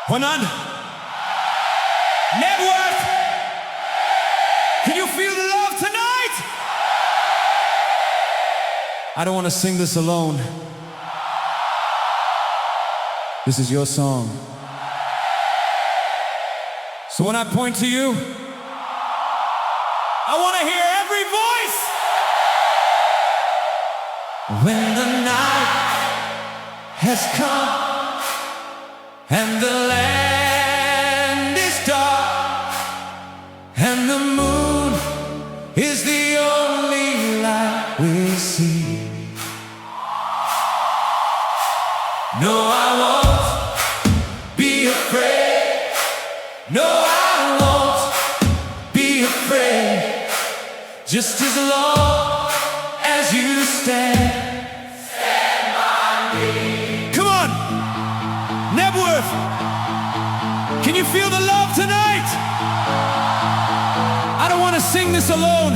Honan, Knebworth, can you feel the love tonight? I don't want to sing this alone. This is your song. So when I point to you, I want to hear every voice. When the night has come and the land is dark and the moon is the only light we see. No, I won't be afraid. No, I won't be afraid. Just as long as you stand by me. Come on, Knebworth, can you feel the love tonight? I don't want to sing this alone.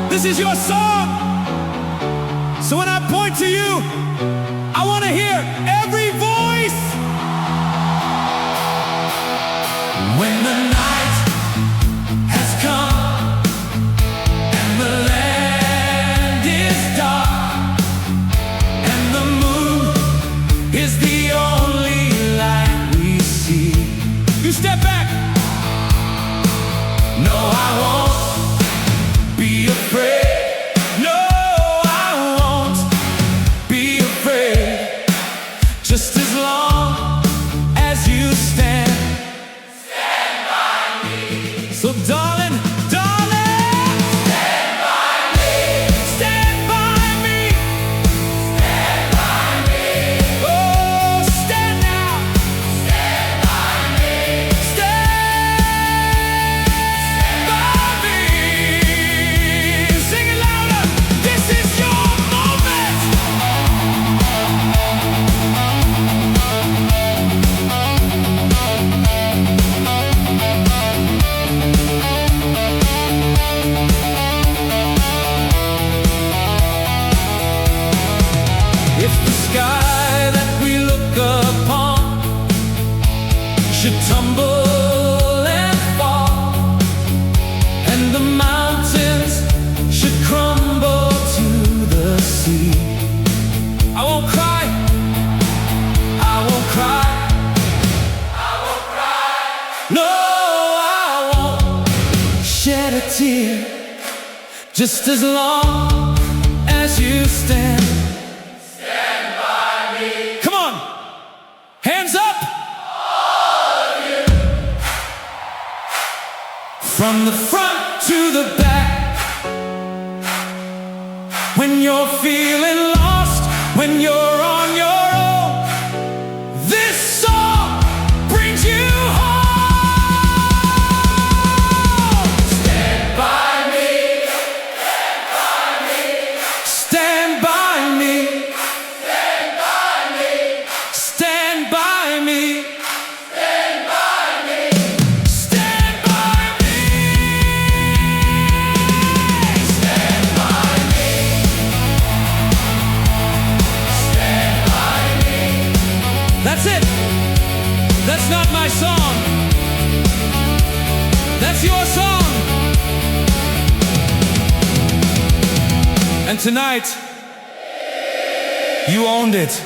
This is your song. So when I point to you, I want to hear every voice. When the night has come and the land is dark and the moon is the only light we see. You step back. No, I won't be afraid. Just as long as you stand by me. So darling, darling, stand by me. Stand by me. Stand by me. Oh, stand now. Stand by me. Stand by me. Sing it louder. This is your moment. If the sky that we look upon should tumble and fall, and the mountains should crumble to the sea, I won't cry, I won't cry, I won't cry. No, I won't shed a tear. Just as long as you stand. Come on, hands up. All of you. From the front to the back. When you're feeling lost, when you're on your own, this song brings you home. Stand by me. Stand by me. Stand by me. Stand by me. Stand by me. Stand by me. Stand by me. That's it. That's not my song. That's your song. And tonight, you owned it.